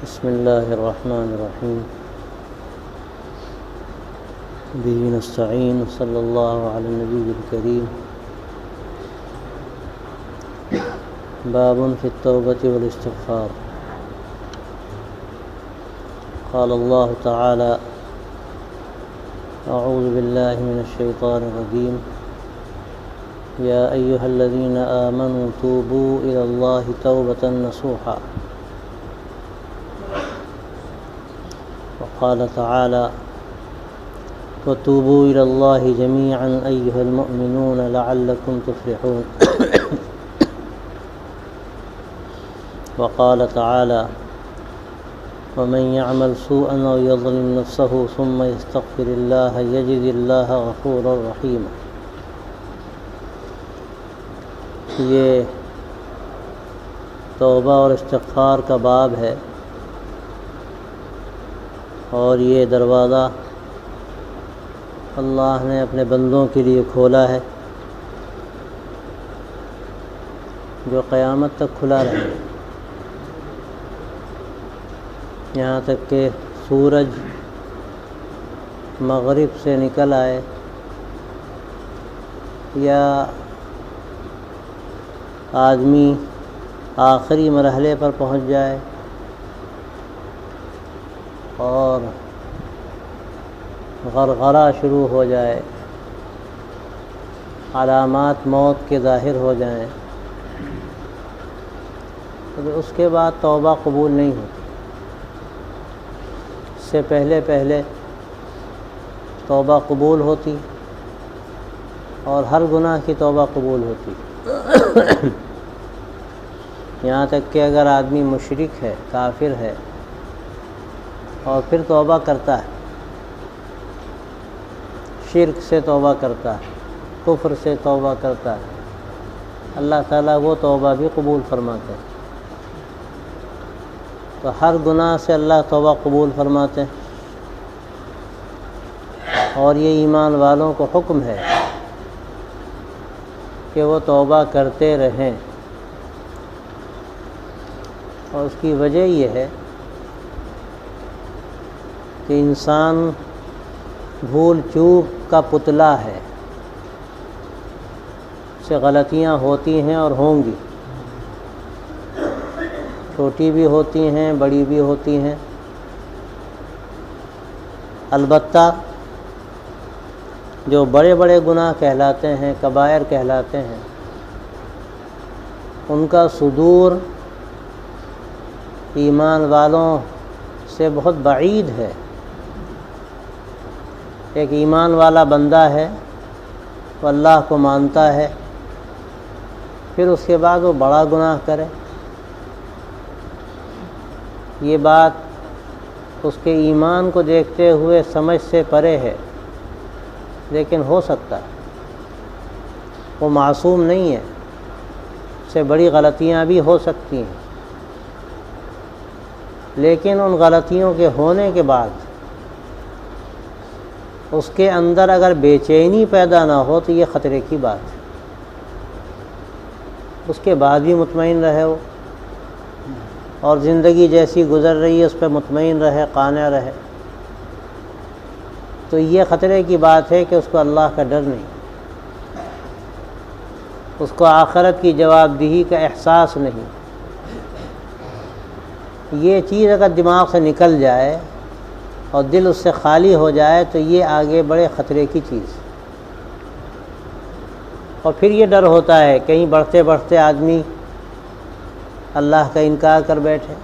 بسم الله الرحمن الرحيم به نستعين صلى الله على النبي الكريم باب في التوبة والاستغفار. قال الله تعالى أعوذ بالله من الشيطان الرجيم يا أيها الذين آمنوا توبوا إلى الله توبة نصوحا. وقال تعالى وتوبوا إلى الله جميعا أيها المؤمنون لعلكم تفلحون. وقال تعالى ومن يعمل سوءا أو يظلم نفسه ثم يستغفر الله يجد الله غفورا رحيما. یہ توبہ اور استغفار کا باب ہے اور یہ دروازہ اللہ نے اپنے بندوں کے لیے کھولا ہے جو قیامت تک کھلا رہے، یہاں تک کہ سورج مغرب سے نکل آئے یا آدمی آخری مرحلے پر پہنچ جائے اور غرغرہ شروع ہو جائے، علامات موت کے ظاہر ہو جائیں، تو اس کے بعد توبہ قبول نہیں ہوتی. اس سے پہلے توبہ قبول ہوتی اور ہر گناہ کی توبہ قبول ہوتی. یہاں تک کہ اگر آدمی مشرک ہے، کافر ہے اور پھر توبہ کرتا ہے، شرک سے توبہ کرتا ہے، کفر سے توبہ کرتا ہے، اللہ تعالیٰ وہ توبہ بھی قبول فرماتے ہیں. تو ہر گناہ سے اللہ توبہ قبول فرماتے ہیں اور یہ ایمان والوں کو حکم ہے کہ وہ توبہ کرتے رہیں. اور اس کی وجہ یہ ہے کہ انسان بھول چوک کا پتلا ہے، اس سے غلطیاں ہوتی ہیں اور ہوں گی، چھوٹی بھی ہوتی ہیں بڑی بھی ہوتی ہیں. البتہ جو بڑے بڑے گناہ کہلاتے ہیں، کبائر کہلاتے ہیں، ان کا صدور ایمان والوں سے بہت بعید ہے. ایک ایمان والا بندہ ہے، وہ اللہ کو مانتا ہے، پھر اس کے بعد وہ بڑا گناہ کرے، یہ بات اس کے ایمان کو دیکھتے ہوئے سمجھ سے پرے ہے، لیکن ہو سکتا ہے. وہ معصوم نہیں ہے، اس سے بڑی غلطیاں بھی ہو سکتی ہیں، لیکن ان غلطیوں کے ہونے کے بعد اس کے اندر اگر بے چینی پیدا نہ ہو تو یہ خطرے کی بات ہے. اس کے بعد بھی مطمئن رہے وہ، اور زندگی جیسی گزر رہی ہے اس پہ مطمئن رہے، قانع رہے، تو یہ خطرے کی بات ہے کہ اس کو اللہ کا ڈر نہیں، اس کو آخرت کی جواب دہی کا احساس نہیں. یہ چیز اگر دماغ سے نکل جائے اور دل اس سے خالی ہو جائے تو یہ آگے بڑے خطرے کی چیز. اور پھر یہ ڈر ہوتا ہے کہیں بڑھتے بڑھتے آدمی اللہ کا انکار کر بیٹھے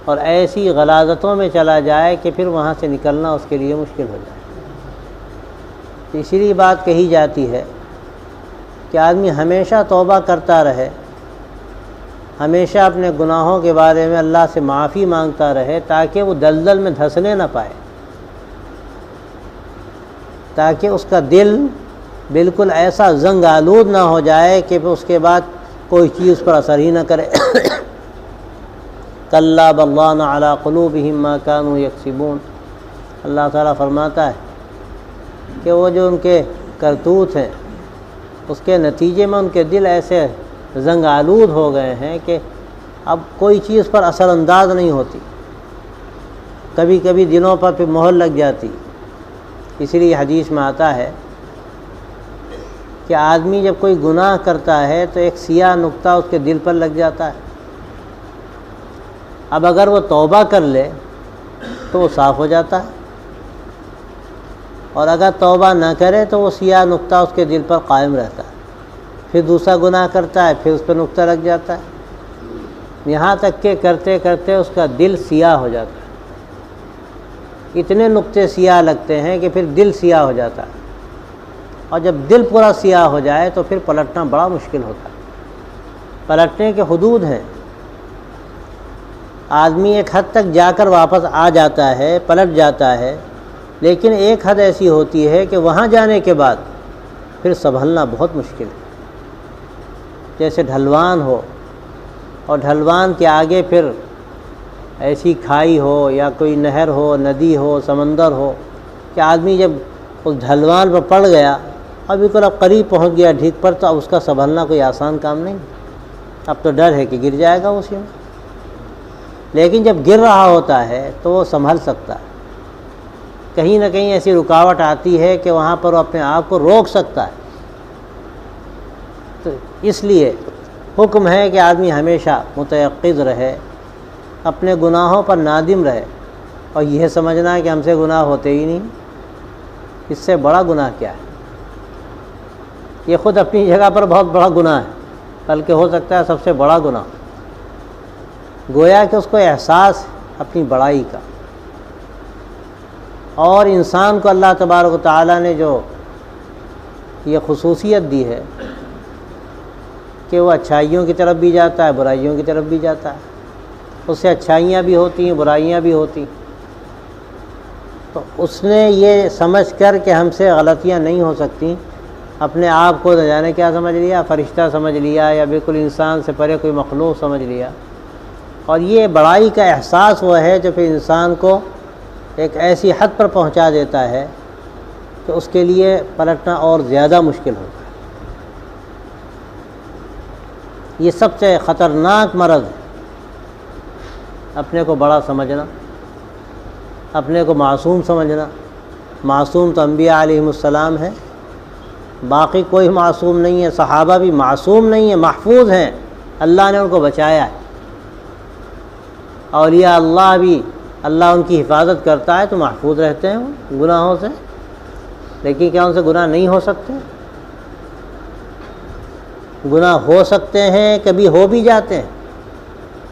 اور ایسی غلاظتوں میں چلا جائے کہ پھر وہاں سے نکلنا اس کے لیے مشکل ہو جائے. تو اسی لیے بات کہی جاتی ہے کہ آدمی ہمیشہ توبہ کرتا رہے، ہمیشہ اپنے گناہوں کے بارے میں اللہ سے معافی مانگتا رہے، تاکہ وہ دلدل میں دھنسنے نہ پائے، تاکہ اس کا دل بالکل ایسا زنگ آلود نہ ہو جائے کہ پھر اس کے بعد کوئی چیز پر اثر ہی نہ کرے. کلا بل ران علی قلوبہم ما کانوا یکسبون. اللہ تعالیٰ فرماتا ہے کہ وہ جو ان کے کرتوت ہیں اس کے نتیجے میں ان کے دل ایسے زنگ آلود ہو گئے ہیں کہ اب کوئی چیز پر اثر انداز نہیں ہوتی. کبھی کبھی دلوں پر پھر مہر لگ جاتی. اسی لیے حدیث میں آتا ہے کہ آدمی جب کوئی گناہ کرتا ہے تو ایک سیاہ نقطہ اس کے دل پر لگ جاتا ہے. اب اگر وہ توبہ کر لے تو وہ صاف ہو جاتا ہے، اور اگر توبہ نہ کرے تو وہ سیاہ نقطہ اس کے دل پر قائم رہتا ہے. پھر دوسرا گناہ کرتا ہے، پھر اس پہ نقطہ لگ جاتا ہے، یہاں تک کہ کرتے کرتے اس کا دل سیاہ ہو جاتا ہے. اتنے نقطے سیاہ لگتے ہیں کہ پھر دل سیاہ ہو جاتا ہے، اور جب دل پورا سیاہ ہو جائے تو پھر پلٹنا بڑا مشکل ہوتا ہے. پلٹنے کے حدود ہیں. آدمی ایک حد تک جا کر واپس آ جاتا ہے، پلٹ جاتا ہے، لیکن ایک حد ایسی ہوتی ہے کہ وہاں جانے کے بعد پھر سنبھلنا بہت مشکل ہے. جیسے ڈھلوان ہو اور ڈھلوان کے آگے پھر ایسی کھائی ہو یا کوئی نہر ہو، ندی ہو، سمندر ہو کہ آدمی جب اس ڈھلوان پر پڑ گیا اور بالکل اب قریب پہنچ گیا ڈھیک پر، تو اب اس کا سنبھلنا کوئی آسان کام نہیں. اب تو ڈر ہے کہ گر جائے گا اسی میں. لیکن جب گر رہا ہوتا ہے تو وہ سنبھل سکتا ہے. کہیں نہ کہیں ایسی رکاوٹ آتی ہے کہ وہاں پر وہ اپنے آپ کو روک سکتا ہے. تو اس لیے حکم ہے کہ آدمی ہمیشہ متیقظ رہے، اپنے گناہوں پر نادم رہے، اور یہ سمجھنا ہے کہ ہم سے گناہ ہوتے ہی نہیں. اس سے بڑا گناہ کیا ہے؟ یہ خود اپنی جگہ پر بہت بڑا گناہ ہے، بلکہ ہو سکتا ہے سب سے بڑا گناہ. گویا کہ اس کو احساس اپنی بڑائی کا. اور انسان کو اللہ تبارک و تعالیٰ نے جو یہ خصوصیت دی ہے کہ وہ اچھائیوں کی طرف بھی جاتا ہے، برائیوں کی طرف بھی جاتا ہے. اس سے اچھائیاں بھی ہوتی ہیں، برائیاں بھی ہوتی ہیں. تو اس نے یہ سمجھ کر کہ ہم سے غلطیاں نہیں ہو سکتی، اپنے آپ کو نہ جانے کیا سمجھ لیا، فرشتہ سمجھ لیا، یا بالکل انسان سے پرے کوئی مخلوق سمجھ لیا. اور یہ بڑائی کا احساس وہ ہے جو پھر انسان کو ایک ایسی حد پر پہنچا دیتا ہے کہ اس کے لیے پلٹنا اور زیادہ مشکل ہوتا ہے. یہ سب سے خطرناک مرض ہے، اپنے کو بڑا سمجھنا، اپنے کو معصوم سمجھنا. معصوم تو انبیاء علیہم السلام ہیں، باقی کوئی معصوم نہیں ہے. صحابہ بھی معصوم نہیں ہیں، محفوظ ہیں، اللہ نے ان کو بچایا ہے. اولیاء اللہ بھی اللہ ان کی حفاظت کرتا ہے تو محفوظ رہتے ہیں وہ گناہوں سے. لیکن کیا ان سے گناہ نہیں ہو سکتے؟ گناہ ہو سکتے ہیں، کبھی ہو بھی جاتے ہیں.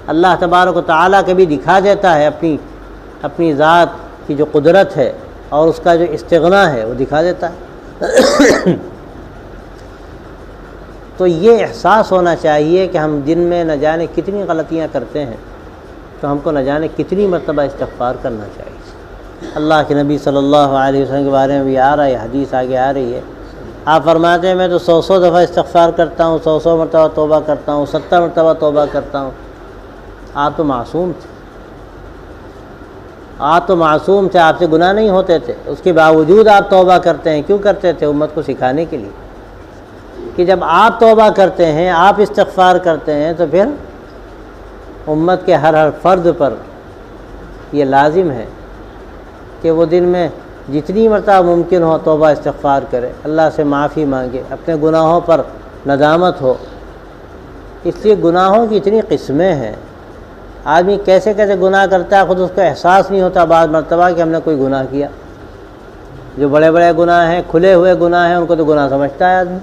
اللہ تبارک و تعالیٰ کبھی دکھا دیتا ہے اپنی ذات کی جو قدرت ہے اور اس کا جو استغنا ہے وہ دکھا دیتا ہے. تو یہ احساس ہونا چاہیے کہ ہم دن میں نہ جانے کتنی غلطیاں کرتے ہیں، تو ہم کو نہ جانے کتنی مرتبہ استغفار کرنا چاہیے. اللہ کے نبی صلی اللہ علیہ وسلم کے بارے میں بھی آ رہا ہے، حدیث آگے آ رہی ہے. آپ فرماتے ہیں میں تو 100 دفعہ استغفار کرتا ہوں، 100 مرتبہ توبہ کرتا ہوں، 70 مرتبہ توبہ کرتا ہوں. آپ تو معصوم تھے، آپ تو معصوم تھے، آپ سے گناہ نہیں ہوتے تھے. اس کے باوجود آپ توبہ کرتے ہیں. کیوں کرتے تھے؟ امت کو سکھانے کے لیے کہ جب آپ توبہ کرتے ہیں، آپ استغفار کرتے ہیں، تو پھر امت کے ہر فرد پر یہ لازم ہے کہ وہ دن میں جتنی مرتبہ ممکن ہو توبہ استغفار کرے، اللہ سے معافی مانگے، اپنے گناہوں پر ندامت ہو. اس لیے گناہوں کی اتنی قسمیں ہیں، آدمی کیسے کیسے گناہ کرتا ہے خود اس کو احساس نہیں ہوتا بعض مرتبہ کہ ہم نے کوئی گناہ کیا. جو بڑے بڑے گناہ ہیں، کھلے ہوئے گناہ ہیں، ان کو تو گناہ سمجھتا ہے آدمی.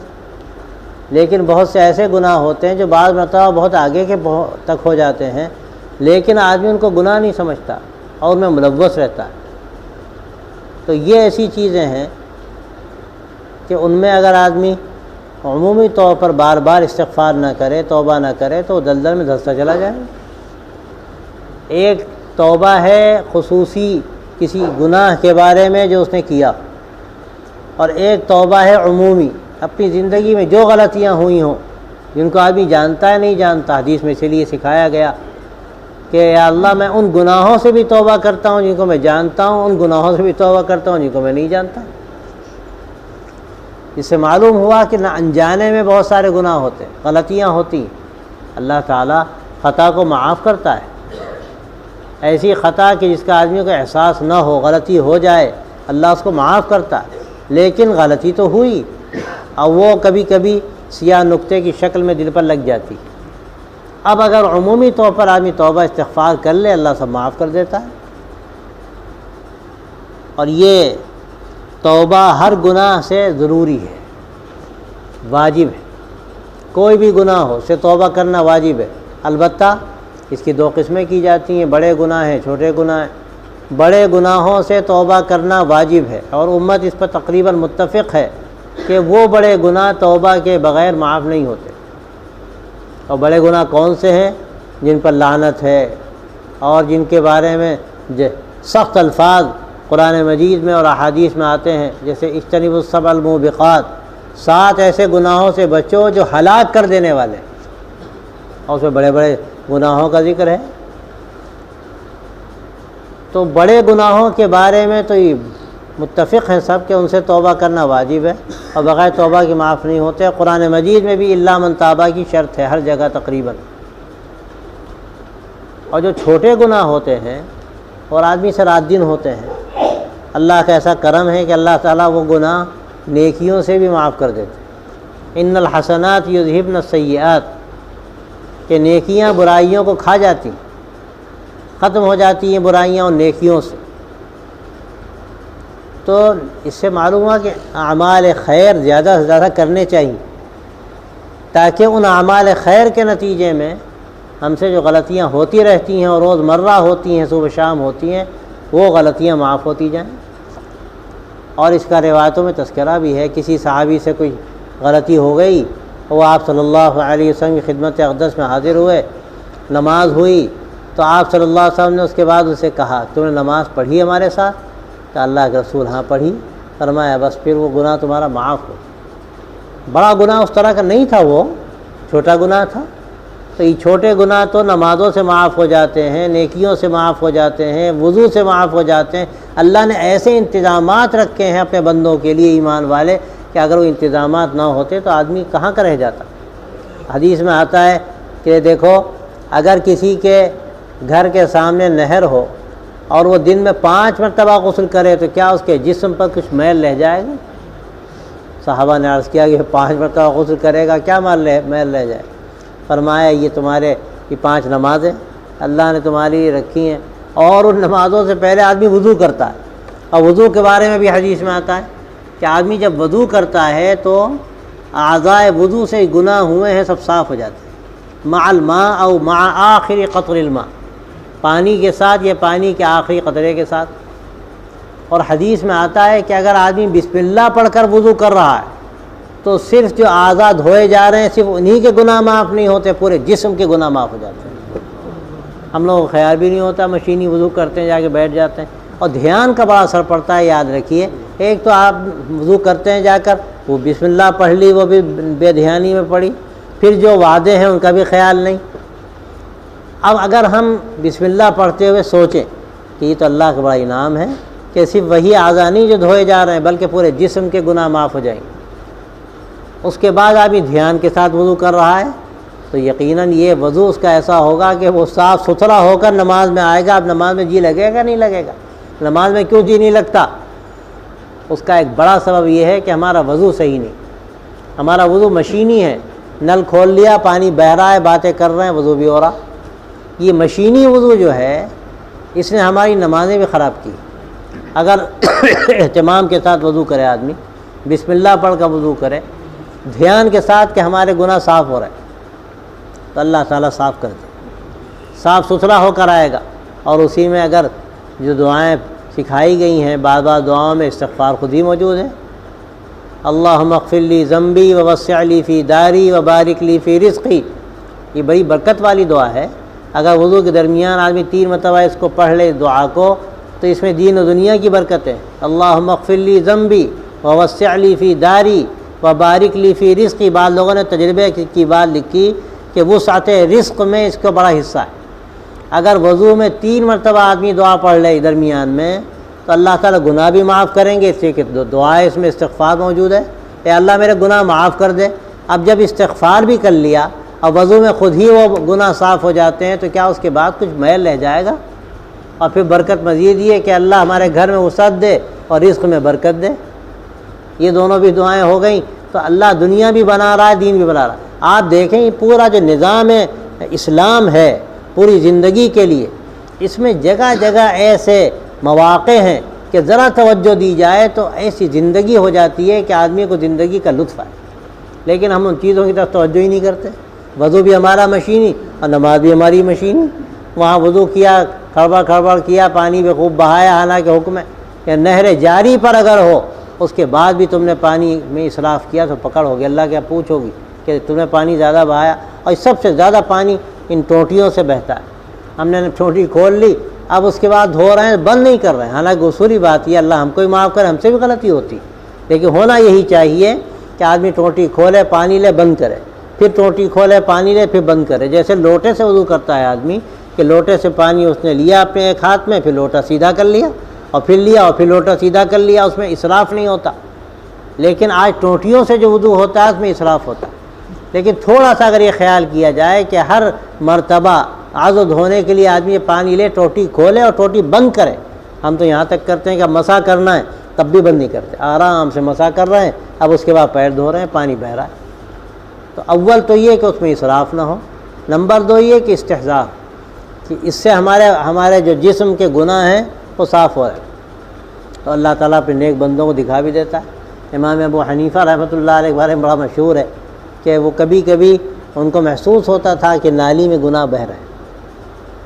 لیکن بہت سے ایسے گناہ ہوتے ہیں جو بعض مرتبہ بہت آگے کے تک ہو جاتے ہیں، لیکن آدمی ان کو گناہ نہیں سمجھتا اور ان میں ملوث رہتا ہے. تو یہ ایسی چیزیں ہیں کہ ان میں اگر آدمی عمومی طور پر بار بار استغفار نہ کرے، توبہ نہ کرے، تو دلدل میں دھنستا چلا جائے. ایک توبہ ہے خصوصی کسی گناہ کے بارے میں جو اس نے کیا، اور ایک توبہ ہے عمومی اپنی زندگی میں جو غلطیاں ہوئی ہوں جن کو آدمی جانتا ہے نہیں جانتا. حدیث میں اسی لیے سکھایا گیا کہ یا اللہ میں ان گناہوں سے بھی توبہ کرتا ہوں جن کو میں جانتا ہوں، ان گناہوں سے بھی توبہ کرتا ہوں جن کو میں نہیں جانتا. اس سے معلوم ہوا کہ نہ انجانے میں بہت سارے گناہ ہوتے، غلطیاں ہوتی. اللہ تعالیٰ خطا کو معاف کرتا ہے، ایسی خطا کہ جس کا آدمی کو احساس نہ ہو، غلطی ہو جائے، اللہ اس کو معاف کرتا ہے، لیکن غلطی تو ہوئی، اور وہ کبھی کبھی سیاہ نقطے کی شکل میں دل پر لگ جاتی۔ اب اگر عمومی طور پر آدمی توبہ استغفار کر لے، اللہ سب معاف کر دیتا ہے۔ اور یہ توبہ ہر گناہ سے ضروری ہے، واجب ہے، کوئی بھی گناہ ہو اسے توبہ کرنا واجب ہے۔ البتہ اس کی دو قسمیں کی جاتی ہیں، بڑے گناہ ہیں، چھوٹے گناہ ہیں۔ بڑے گناہوں سے توبہ کرنا واجب ہے، اور امت اس پر تقریباً متفق ہے کہ وہ بڑے گناہ توبہ کے بغیر معاف نہیں ہوتے۔ اور بڑے گناہ کون سے ہیں؟ جن پر لعنت ہے اور جن کے بارے میں سخت الفاظ قرآن مجید میں اور احادیث میں آتے ہیں، جیسے اجتنبوا السبع الموبقات، 7 ایسے گناہوں سے بچو جو ہلاک کر دینے والے، اور اس میں بڑے بڑے گناہوں کا ذکر ہے۔ تو بڑے گناہوں کے بارے میں تو یہ متفق ہیں سب کہ ان سے توبہ کرنا واجب ہے، اور بغیر توبہ کے معاف نہیں ہوتے۔ قرآن مجید میں بھی الا من تاب کی شرط ہے ہر جگہ تقریباً۔ اور جو چھوٹے گناہ ہوتے ہیں اور آدمی سے رات دن ہوتے ہیں، اللہ کا ایسا کرم ہے کہ اللہ تعالیٰ وہ گناہ نیکیوں سے بھی معاف کر دیتے ہیں۔ ان الحسنات یذہبن السیئات، کہ نیکیاں برائیوں کو کھا جاتی ہیں، ختم ہو جاتی ہیں برائیاں اور نیکیوں سے۔ تو اس سے معلوم ہوا کہ اعمال خیر زیادہ سے زیادہ کرنے چاہیے، تاکہ ان اعمال خیر کے نتیجے میں ہم سے جو غلطیاں ہوتی رہتی ہیں اور روز مرہ ہوتی ہیں، صبح شام ہوتی ہیں، وہ غلطیاں معاف ہوتی جائیں۔ اور اس کا روایتوں میں تذکرہ بھی ہے، کسی صحابی سے کوئی غلطی ہو گئی، وہ آپ صلی اللہ علیہ وسلم کی خدمت اقدس میں حاضر ہوئے، نماز ہوئی، تو آپ صلی اللہ علیہ وسلم نے اس کے بعد اسے کہا تم نے نماز پڑھی ہمارے ساتھ؟ کہ اللہ کے رسول ہاں پڑھی۔ فرمایا بس پھر وہ گناہ تمہارا معاف ہو۔ بڑا گناہ اس طرح کا نہیں تھا، وہ چھوٹا گناہ تھا۔ تو یہ چھوٹے گناہ تو نمازوں سے معاف ہو جاتے ہیں، نیکیوں سے معاف ہو جاتے ہیں، وضو سے معاف ہو جاتے ہیں۔ اللہ نے ایسے انتظامات رکھے ہیں اپنے بندوں کے لیے ایمان والے کہ اگر وہ انتظامات نہ ہوتے تو آدمی کہاں کا رہ جاتا۔ حدیث میں آتا ہے کہ دیکھو، اگر کسی کے گھر کے سامنے نہر ہو اور وہ دن میں 5 مرتبہ غسل کرے تو کیا اس کے جسم پر کچھ میل رہ جائے گا؟ صحابہ نے عرض کیا کہ 5 مرتبہ غسل کرے گا کیا میل رہ جائے؟ فرمایا یہ تمہارے یہ 5 نمازیں اللہ نے تمہاری لیے رکھی ہیں، اور ان نمازوں سے پہلے آدمی وضو کرتا ہے۔ اور وضو کے بارے میں بھی حدیث میں آتا ہے کہ آدمی جب وضو کرتا ہے تو اعضائے وضو سے گناہ ہوئے ہیں سب صاف ہو جاتے ہیں، مع الماء او مع آخر قطر الماء، پانی کے ساتھ، یہ پانی کے آخری قطرے کے ساتھ۔ اور حدیث میں آتا ہے کہ اگر آدمی بسم اللہ پڑھ کر وضو کر رہا ہے تو صرف جو اعضاء دھوئے جا رہے ہیں صرف انہی کے گناہ معاف نہیں ہوتے، پورے جسم کے گناہ معاف ہو جاتے ہیں۔ ہم لوگوں کو خیال بھی نہیں ہوتا، مشینی وضو کرتے ہیں، جا کے بیٹھ جاتے ہیں، اور دھیان کا بڑا اثر پڑتا ہے۔ یاد رکھیے، ایک تو آپ وضو کرتے ہیں جا کر، وہ بسم اللہ پڑھ لی، وہ بھی بے دھیانی میں پڑھی، پھر جو وعدے ہیں ان کا بھی خیال نہیں۔ اب اگر ہم بسم اللہ پڑھتے ہوئے سوچیں کہ یہ تو اللہ کا بڑا انعام ہے کہ صرف وہی اعضاء نہیں جو دھوئے جا رہے ہیں بلکہ پورے جسم کے گناہ معاف ہو جائیں گے، اس کے بعد آدمی دھیان کے ساتھ وضو کر رہا ہے تو یقیناً یہ وضو اس کا ایسا ہوگا کہ وہ صاف ستھرا ہو کر نماز میں آئے گا۔ اب نماز میں جی لگے گا نہیں لگے گا؟ نماز میں کیوں جی نہیں لگتا؟ اس کا ایک بڑا سبب یہ ہے کہ ہمارا وضو صحیح نہیں، ہمارا وضو مشینی ہے، نل کھول لیا، پانی بہہ رہا ہے، باتیں کر رہے ہیں، وضو بھی ہو رہا۔ یہ مشینی وضو جو ہے اس نے ہماری نمازیں بھی خراب کی۔ اگر اہتمام کے ساتھ وضو کرے آدمی، بسم اللہ پڑھ کر وضو کرے، دھیان کے ساتھ کہ ہمارے گناہ صاف ہو رہے ہیں، تو اللہ تعالیٰ صاف کر دے، صاف ستھرا ہو کر آئے گا۔ اور اسی میں اگر جو دعائیں سکھائی گئی ہیں، بعض دعاؤں میں استغفار خود ہی موجود ہے۔ اللہم اغفر لی ذنبی ووسع لی فی داری وبارک لی فی رزقی، یہ بڑی برکت والی دعا ہے۔ اگر وضو کے درمیان آدمی 3 مرتبہ اس کو پڑھ لے دعا کو تو اس میں دین و دنیا کی برکت ہے۔ اللہم اغفر لی ذنبی ووسع لی فی داری وبارک لی فی رزقی، بعض لوگوں نے تجربے کی بات لکھی کہ وسعت رزق میں اس کا بڑا حصہ ہے۔ اگر وضو میں 3 مرتبہ آدمی دعا پڑھ لے درمیان میں تو اللہ تعالیٰ گناہ بھی معاف کریں گے، اس لیے کہ دعا اس میں استغفار موجود ہے، اے اللہ میرے گناہ معاف کر دے۔ اب جب استغفار بھی کر لیا اور وضو میں خود ہی وہ گناہ صاف ہو جاتے ہیں تو کیا اس کے بعد کچھ میل رہ جائے گا؟ اور پھر برکت مزید یہ کہ اللہ ہمارے گھر میں وسعت دے اور رزق میں برکت دے. یہ دونوں بھی دعائیں ہو گئیں تو اللہ دنیا بھی بنا رہا ہے، دین بھی بنا رہا ہے. آپ دیکھیں یہ پورا جو نظام اسلام ہے پوری زندگی کے لیے، اس میں جگہ جگہ ایسے مواقع ہیں کہ ذرا توجہ دی جائے تو ایسی زندگی ہو جاتی ہے کہ آدمی کو زندگی کا لطف آئے. لیکن ہم ان چیزوں کی طرف توجہ ہی نہیں کرتے. وضو بھی ہمارا مشینی اور نماز بھی ہماری مشینی. وہاں وضو کیا، کھڑبڑ کیا، پانی بھی خوب بہایا، حالانکہ حکم ہے کہ نہر جاری پر اگر ہو اس کے بعد بھی تم نے پانی میں اسراف کیا تو پکڑ ہوگی، اللہ کیا پوچھ ہوگی کہ تم نے پانی زیادہ بہایا. اور سب سے زیادہ پانی ان ٹوٹیوں سے بہتا ہے. ہم نے ٹوٹی کھول لی، اب اس کے بعد دھو رہے ہیں، بند نہیں کر رہے ہیں. حالانکہ اصولی بات یہ اللہ ہم کو ہی معاف کرے، ہم سے بھی غلطی ہوتی، لیکن ہونا یہی چاہیے کہ آدمی ٹوٹی کھولے، پانی لے، بند کرے، پھر ٹوٹی کھولے، پانی لے، پھر بند کرے. جیسے لوٹے سے وضو کرتا ہے آدمی کہ لوٹے سے پانی اس نے لیا اپنے ایک ہاتھ میں، پھر لوٹا سیدھا کر لیا، اور پھر لیا اور پھر لوٹا سیدھا کر لیا، اس میں اسراف نہیں ہوتا. لیکن آج ٹوٹیوں سے جو وضو ہوتا ہے اس میں اسراف ہوتا ہے. لیکن تھوڑا سا اگر یہ خیال کیا جائے کہ ہر مرتبہ عضو دھونے کے لیے آدمی پانی لے، ٹوٹی کھولے اور ٹوٹی بند کرے. ہم تو یہاں تک کرتے ہیں کہ مسح کرنا ہے تب بھی بند نہیں کرتے، آرام سے مسح کر رہے ہیں، اب اس کے بعد پیر دھو رہے ہیں، پانی بہہ رہا ہے. تو اول تو یہ کہ اس میں اسراف نہ ہو. نمبر دو یہ کہ استحضاء، کہ اس سے ہمارے جو جسم کے گناہ ہیں وہ صاف ہو رہے ہیں. تو اللہ تعالیٰ اپنے نیک بندوں کو دکھا بھی دیتا ہے. امام ابو حنیفہ رحمۃ اللہ علیہ کے بارے میں بڑا مشہور ہے کہ وہ کبھی کبھی ان کو محسوس ہوتا تھا کہ نالی میں گناہ بہہ رہے ہیں،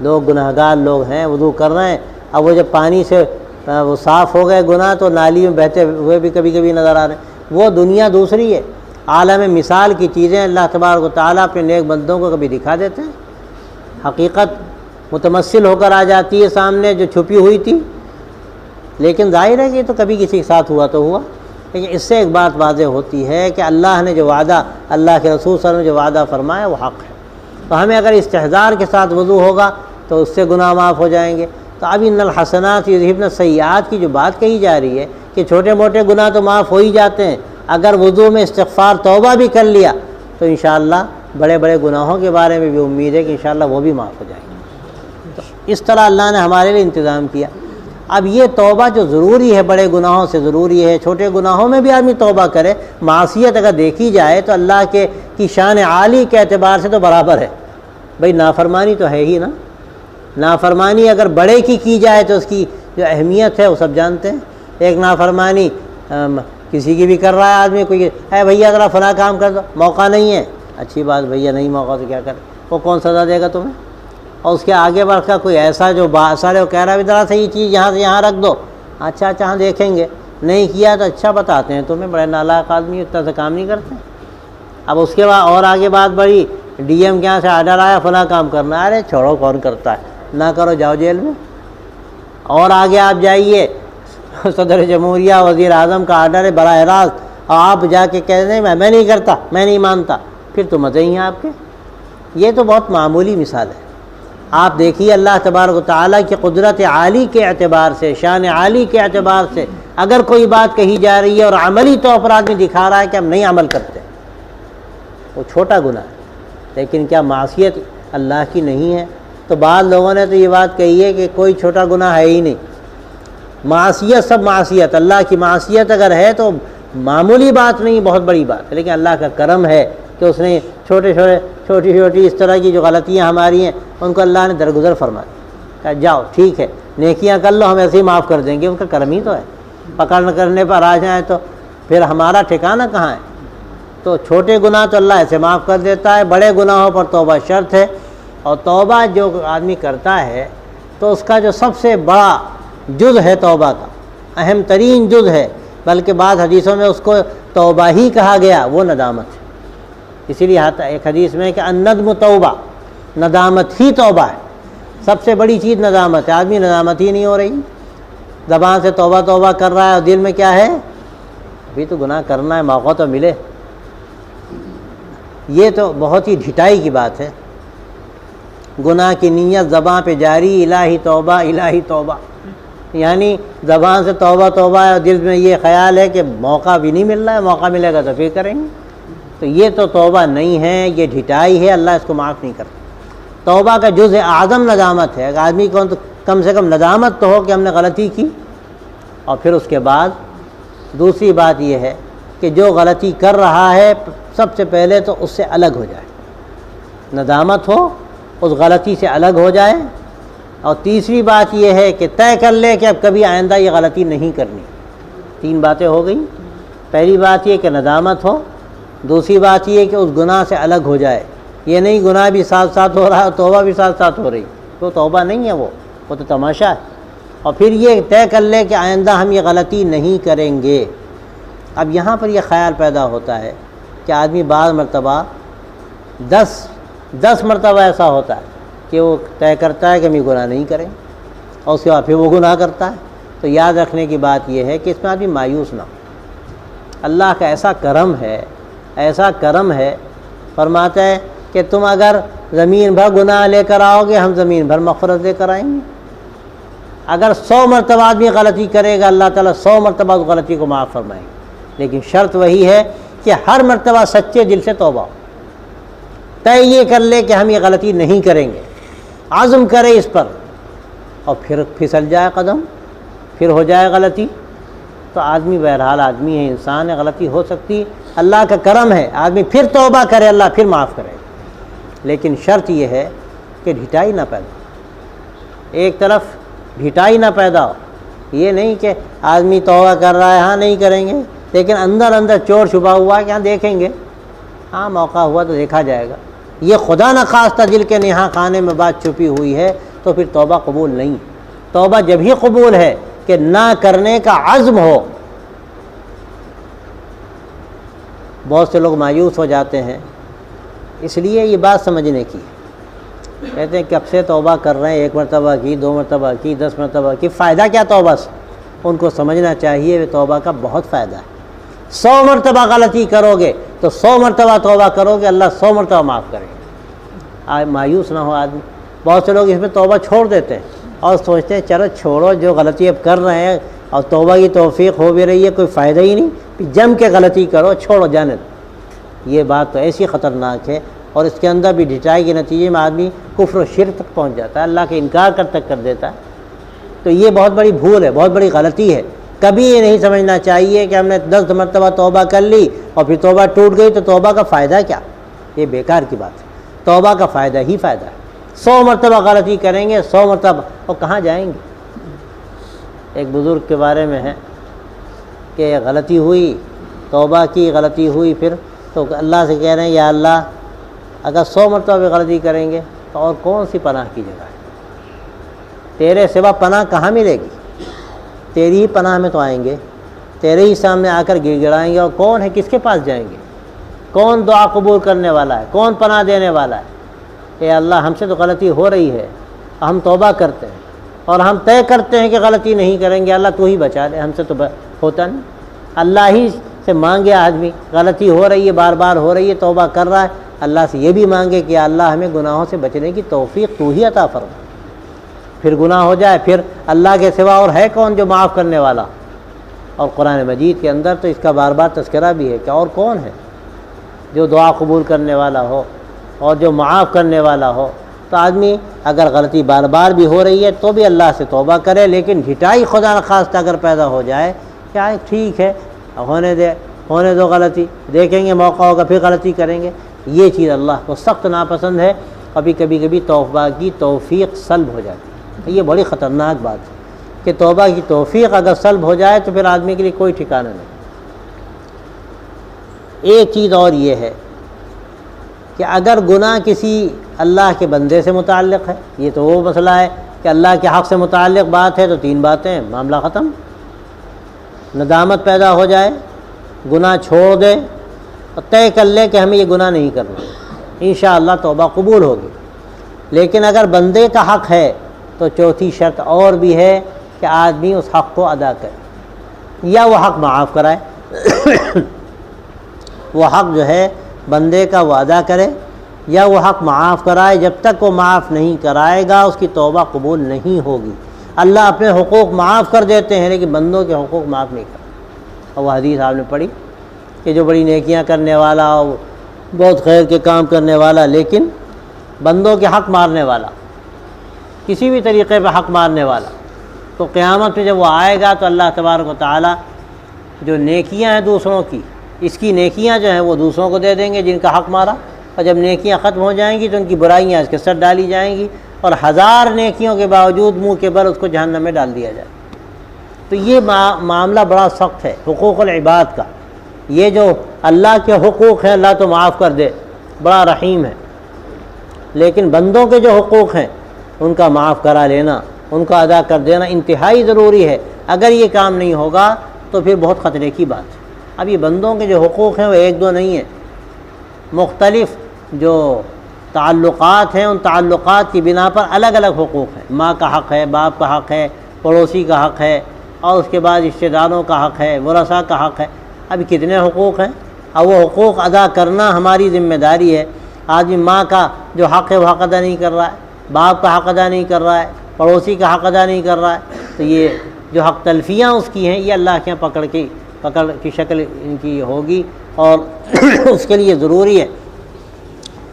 لوگ گناہگار لوگ ہیں، وضو کر رہے ہیں، اب وہ جب پانی سے وہ صاف ہو گئے گناہ تو نالی میں بہتے ہوئے بھی کبھی کبھی نظر آ رہے ہیں. وہ دنیا دوسری ہے، عالم مثال کی چیزیں اللہ تبارک و تعالیٰ اپنے نیک بندوں کو کبھی دکھا دیتے ہیں. حقیقت متمثل ہو کر آ جاتی ہے سامنے جو چھپی ہوئی تھی. لیکن ظاہر ہے کہ یہ تو کبھی کسی کے ساتھ ہوا تو ہوا، لیکن اس سے ایک بات واضح ہوتی ہے کہ اللہ نے جو وعدہ، اللہ کے رسول صلی اللہ علیہ وسلم نے جو وعدہ فرمایا وہ حق ہے. تو ہمیں اگر استحضار کے ساتھ وضو ہوگا تو اس سے گناہ معاف ہو جائیں گے. تو اب ان الحسنات یذہبن السیئات کی جو بات کہی جا رہی ہے کہ چھوٹے موٹے گناہ تو معاف ہو ہی جاتے ہیں، اگر وضو میں استغفار توبہ بھی کر لیا تو انشاءاللہ بڑے بڑے گناہوں کے بارے میں بھی امید ہے کہ انشاءاللہ وہ بھی معاف ہو جائیں گے. تو اس طرح اللہ نے ہمارے لیے انتظام کیا. اب یہ توبہ جو ضروری ہے بڑے گناہوں سے ضروری ہے، چھوٹے گناہوں میں بھی آدمی توبہ کرے. معصیت اگر دیکھی جائے تو اللہ کی شان عالی کے اعتبار سے تو برابر ہے. بھئی نافرمانی تو ہے ہی نا. نافرمانی اگر بڑے کی جائے تو اس کی جو اہمیت ہے وہ سب جانتے ہیں. ایک نافرمانی کسی کی بھی کر رہا ہے آدمی، کوئی اے بھیا ذرا فلاں کام کر دو، موقع نہیں ہے، اچھی بات، بھیا نہیں موقع تو کیا کرے، وہ کون سزا دے گا تمہیں؟ اور اس کے آگے بڑھ کر کوئی ایسا جو بااثر ہے وہ کہہ رہا ہے ذرا سے یہ چیز یہاں سے یہاں رکھ دو، اچھا ہاں دیکھیں گے، نہیں کیا تو اچھا بتاتے ہیں تمہیں، بڑے نالائق آدمی اتنا سے کام نہیں کرتے. اب اس کے بعد اور آگے بات بڑھی، ڈی ایم کے یہاں سے آرڈر آیا فلاں کام کرنا ہے، ارے چھوڑو کون کرتا ہے، نہ کرو جاؤ جیل میں. اور آگے آپ جائیے، صدر جمہوریہ وزیر اعظم کا آرڈر ہے براہ راست، اور آپ جا کے کہہ دیں میں نہیں کرتا، میں نہیں مانتا، پھر تو مزے ہی ہیں آپ کے. یہ تو بہت معمولی مثال ہے. آپ دیکھیے اللہ تبارک و تعالیٰ کی قدرت عالی کے اعتبار سے، شان عالی کے اعتبار سے اگر کوئی بات کہی جا رہی ہے اور عملی طور پر آدمی دکھا رہا ہے کہ ہم نہیں عمل کرتے، وہ چھوٹا گناہ ہے. لیکن کیا معصیت اللہ کی نہیں ہے؟ تو بعض لوگوں نے تو یہ بات کہی ہے کہ کوئی چھوٹا گناہ ہے ہی نہیں، معصیت سب معصیت. اللہ کی معصیت اگر ہے تو معمولی بات نہیں، بہت بڑی بات ہے. لیکن اللہ کا کرم ہے کہ اس نے چھوٹی اس طرح کی جو غلطیاں ہماری ہیں ان کو اللہ نے درگزر فرما دیا، کہا جاؤ ٹھیک ہے نیکیاں کر لو، ہم ایسے ہی معاف کر دیں گے. ان کا کرم ہی تو ہے. پکڑ کرنے پر آ جائیں تو پھر ہمارا ٹھکانہ کہاں ہے؟ تو چھوٹے گناہ تو اللہ ایسے معاف کر دیتا ہے، بڑے گناہوں پر توبہ شرط ہے. اور توبہ جو آدمی کرتا ہے تو اس کا جو سب سے بڑا جز ہے توبہ کا، اہم ترین جز ہے، بلکہ بعض حدیثوں میں اس کو توبہ ہی کہا گیا، وہ ندامت ہے. اسی لیے ایک حدیث میں کہ الندم توبہ، ندامت ہی توبہ ہے. سب سے بڑی چیز ندامت ہے. آدمی ندامت ہی نہیں ہو رہی، زبان سے توبہ توبہ کر رہا ہے اور دل میں کیا ہے؟ ابھی تو گناہ کرنا ہے، موقع تو ملے. یہ تو بہت ہی ڈھٹائی کی بات ہے. گناہ کی نیت زبان پہ جاری، الہی توبہ، یعنی زبان سے توبہ توبہ ہے اور دل میں یہ خیال ہے کہ موقع بھی نہیں مل رہا ہے، موقع ملے گا تو پھر کریں گے. تو یہ تو توبہ نہیں ہے، یہ ڈھٹائی ہے، اللہ اس کو معاف نہیں کرتا. توبہ کا جز اعظم ندامت ہے. اگر آدمی کو کم سے کم ندامت تو ہو کہ ہم نے غلطی کی. اور پھر اس کے بعد دوسری بات یہ ہے کہ جو غلطی کر رہا ہے سب سے پہلے تو اس سے الگ ہو جائے, ندامت ہو, اس غلطی سے الگ ہو جائے. اور تیسری بات یہ ہے کہ طے کر لے کہ اب کبھی آئندہ یہ غلطی نہیں کرنی. 3 باتیں ہو گئیں. پہلی بات یہ کہ ندامت ہو, دوسری بات یہ کہ اس گناہ سے الگ ہو جائے. یہ نہیں گناہ بھی ساتھ ساتھ ہو رہا ہے, توبہ بھی ساتھ ساتھ ہو رہی, تو توبہ نہیں ہے, وہ تو تماشا ہے. اور پھر یہ طے کر لے کہ آئندہ ہم یہ غلطی نہیں کریں گے. اب یہاں پر یہ خیال پیدا ہوتا ہے کہ آدمی بعض مرتبہ 10 مرتبہ ایسا ہوتا ہے کہ وہ طے کرتا ہے کہ ہم یہ گناہ نہیں کریں, اور اس کے بعد پھر وہ گناہ کرتا ہے. تو یاد رکھنے کی بات یہ ہے کہ اس میں آدمی مایوس نہ ہو. اللہ کا ایسا کرم ہے, فرماتا ہے کہ تم اگر زمین بھر گناہ لے کر آؤ گے, ہم زمین بھر مغفرت لے کر آئیں گے. اگر 100 مرتبہ آدمی غلطی کرے گا, اللہ تعالیٰ 100 مرتبہ اس غلطی کو معاف فرمائیں گے. لیکن شرط وہی ہے کہ ہر مرتبہ سچے دل سے توبہ ہو, طے یہ کر لے کہ ہم یہ غلطی نہیں کریں گے, عزم کرے اس پر, اور پھر پھسل جائے قدم, پھر ہو جائے غلطی. تو آدمی بہرحال آدمی ہے, انسان ہے, غلطی ہو سکتی. اللہ کا کرم ہے, آدمی پھر توبہ کرے, اللہ پھر معاف کرے. لیکن شرط یہ ہے کہ ڈھٹائی نہ پیدا ہو, ایک طرف ڈھٹائی نہ پیدا ہو. یہ نہیں کہ آدمی توبہ کر رہا ہے, ہاں نہیں کریں گے, لیکن اندر چور چھپا ہوا ہے کہ ہاں دیکھیں گے, ہاں موقع ہوا تو دیکھا جائے گا. یہ خدا نخواستہ دل کے نہا خانے میں بات چھپی ہوئی ہے, تو پھر توبہ قبول نہیں. توبہ جب ہی قبول ہے کہ نہ کرنے کا عزم ہو. بہت سے لوگ مایوس ہو جاتے ہیں, اس لیے یہ بات سمجھنے کی, کہتے ہیں کب سے توبہ کر رہے ہیں, 1 مرتبہ کی, 2 مرتبہ کی, 10 مرتبہ کی, فائدہ کیا توبہ سے؟ ان کو سمجھنا چاہیے کہ توبہ کا بہت فائدہ ہے. 100 مرتبہ غلطی کرو گے تو 100 مرتبہ توبہ کرو گے, اللہ 100 مرتبہ معاف کرے گا. مایوس نہ ہو آدمی. بہت سے لوگ اس میں توبہ چھوڑ دیتے ہیں اور سوچتے ہیں چلو چھوڑو, جو غلطی اب کر رہے ہیں اور توبہ کی توفیق ہو بھی رہی ہے, کوئی فائدہ ہی نہیں, جم کے غلطی کرو, چھوڑو, جانے دو. یہ بات تو ایسی خطرناک ہے, اور اس کے اندر بھی ڈھٹائی کے نتیجے میں آدمی کفر و شرک تک پہنچ جاتا ہے, اللہ کے انکار کر دیتا ہے. تو یہ بہت بڑی بھول ہے, بہت بڑی غلطی ہے. کبھی یہ نہیں سمجھنا چاہیے کہ ہم نے 10 مرتبہ توبہ کر لی اور پھر توبہ ٹوٹ گئی تو توبہ کا فائدہ کیا. یہ بیکار کی بات ہے. توبہ کا فائدہ ہی فائدہ ہے. 100 مرتبہ غلطی کریں گے, 100 مرتبہ, اور کہاں جائیں گے. ایک بزرگ کے بارے میں ہے کہ غلطی ہوئی, توبہ کی, غلطی ہوئی, پھر تو اللہ سے کہہ رہے ہیں یا اللہ اگر 100 مرتبہ بھی غلطی کریں گے تو اور کون سی پناہ کی جگہ ہے, تیرے سوا پناہ کہاں ملے گی. تیری ہی پناہ میں تو آئیں گے, تیرے ہی سامنے آ کر گر گڑائیں گے, اور کون ہے, کس کے پاس جائیں گے, کون دعا قبول کرنے والا ہے, کون پناہ دینے والا ہے. اے اللہ ہم سے تو غلطی ہو رہی ہے, ہم توبہ کرتے ہیں اور ہم طے کرتے ہیں کہ غلطی نہیں کریں گے, اللہ تو ہی بچا لے, ہم سے تو ہوتا نہیں. اللہ ہی سے مانگے آدمی, غلطی ہو رہی ہے, بار بار ہو رہی ہے, توبہ کر رہا ہے, اللہ سے یہ بھی مانگے کہ اللہ ہمیں گناہوں سے بچنے کی توفیق تو ہی عطا فرما. پھر گناہ ہو جائے, پھر اللہ کے سوا اور ہے کون جو معاف کرنے والا. اور قرآن مجید کے اندر تو اس کا بار بار تذکرہ بھی ہے کہ اور کون ہے جو دعا قبول کرنے والا ہو اور جو معاف کرنے والا ہو. تو آدمی اگر غلطی بار بار بھی ہو رہی ہے تو بھی اللہ سے توبہ کرے, لیکن ڈھٹائی خدا نخواستہ اگر پیدا ہو جائے کیا ٹھیک ہے, ہونے دو غلطی, دیکھیں گے موقع ہوگا پھر غلطی کریں گے, یہ چیز اللہ کو سخت ناپسند ہے. کبھی توبہ کی توفیق سلب ہو جاتی ہے. یہ بڑی خطرناک بات ہے کہ توبہ کی توفیق اگر سلب ہو جائے تو پھر آدمی کے لیے کوئی ٹھکانہ نہیں. ایک چیز اور یہ ہے کہ اگر گناہ کسی اللہ کے بندے سے متعلق ہے, یہ تو وہ مسئلہ ہے کہ اللہ کے حق سے متعلق بات ہے تو 3 باتیں, معاملہ ختم. ندامت پیدا ہو جائے, گناہ چھوڑ دے اور طے کر لے کہ ہمیں یہ گناہ نہیں کرنا, انشاءاللہ توبہ قبول ہوگی. لیکن اگر بندے کا حق ہے تو چوتھی شرط اور بھی ہے کہ آدمی اس حق کو ادا کرے یا وہ حق معاف کرائے. وہ حق جو ہے بندے کا وہ ادا کرے یا وہ حق معاف کرائے. جب تک وہ معاف نہیں کرائے گا اس کی توبہ قبول نہیں ہوگی. اللہ اپنے حقوق معاف کر دیتے ہیں لیکن بندوں کے حقوق معاف نہیں کرتے. اور وہ حدیث آپ نے پڑھی کہ جو بڑی نیکیاں کرنے والا, بہت خیر کے کام کرنے والا, لیکن بندوں کے حق مارنے والا. کسی بھی طریقے پہ حق مارنے والا، تو قیامت میں جب وہ آئے گا تو اللہ تبارک و تعالیٰ جو نیکیاں ہیں دوسروں کی، اس کی نیکیاں جو ہیں وہ دوسروں کو دے دیں گے جن کا حق مارا، اور جب نیکیاں ختم ہو جائیں گی تو ان کی برائیاں اس کے سر ڈالی جائیں گی، اور 1000 نیکیوں کے باوجود منہ کے بل اس کو جہنم میں ڈال دیا جائے۔ تو یہ معاملہ بڑا سخت ہے حقوق العباد کا۔ یہ جو اللہ کے حقوق ہیں اللہ تو معاف کر دے، بڑا رحیم ہے، لیکن بندوں کے جو حقوق ہیں ان کا معاف کرا لینا، ان کا ادا کر دینا انتہائی ضروری ہے۔ اگر یہ کام نہیں ہوگا تو پھر بہت خطرے کی بات ہے۔ اب یہ بندوں کے جو حقوق ہیں وہ ایک دو نہیں ہیں، مختلف جو تعلقات ہیں ان تعلقات کی بنا پر الگ الگ حقوق ہیں۔ ماں کا حق ہے، باپ کا حق ہے، پڑوسی کا حق ہے، اور اس کے بعد رشتہ داروں کا حق ہے، ورثاء کا حق ہے۔ اب کتنے حقوق ہیں، اور وہ حقوق ادا کرنا ہماری ذمہ داری ہے۔ آدمی ماں کا جو حق ہے وہ حق ادا نہیں کر رہا ہے، باپ کا حق ادا نہیں کر رہا ہے، پڑوسی کا حق ادا نہیں کر رہا ہے، تو یہ جو حق تلفیاں اس کی ہیں یہ اللہ کے یہاں پکڑ کی شکل ان کی ہوگی، اور اس کے لیے ضروری ہے